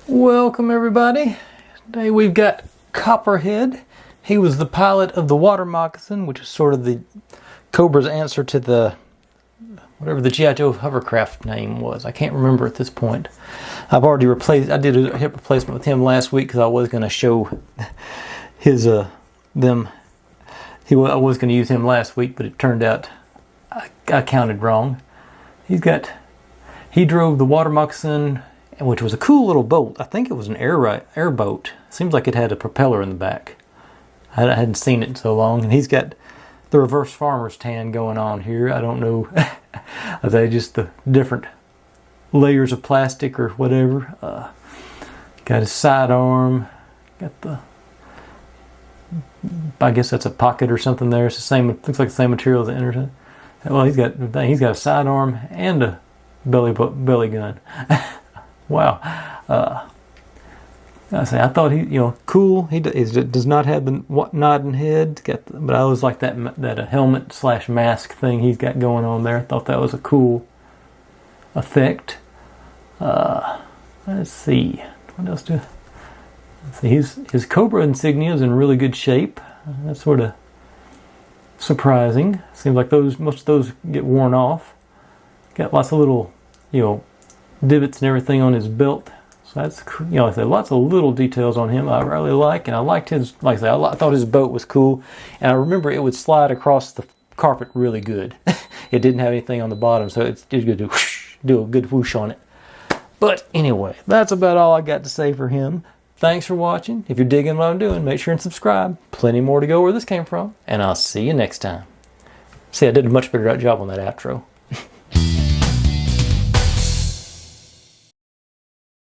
Welcome everybody. Today we've got Copperhead. He was the pilot of the water moccasin, which is sort of the Cobra's answer to the whatever the G.I. Joe hovercraft name was. I can't remember at this point. I've already replaced. I did a hip replacement with him last week because I was going to show his them. I was going to use him last week, but it turned out I counted wrong. He drove the water moccasin, which was a cool little boat. I think it was an airboat. Seems like it had a propeller in the back. I hadn't seen it in so long. And he's got the reverse farmer's tan going on here. I don't know. Are they just the different layers of plastic or whatever? Got his sidearm. Got the... I guess that's a pocket or something there. It's the same. Looks like the same material as the inner. Well, he's got a sidearm and a belly gun. Wow. I thought he, cool. He does not have the nodding head. But I always like that helmet / mask thing he's got going on there. I thought that was a cool effect. Let's see. What else do? Let's see. His Cobra insignia is in really good shape. That's sort of surprising. Seems like most of those get worn off. Got lots of little, divots and everything on his belt. So that's, like I said, lots of little details on him I really like. And I liked his, like I said, I thought his boat was cool. And I remember it would slide across the carpet really good. It didn't have anything on the bottom, so it's just going to do a good whoosh on it. But anyway, that's about all I got to say for him. Thanks for watching. If you're digging what I'm doing, make sure and subscribe. Plenty more to go where this came from. And I'll see you next time. See, I did a much better job on that outro.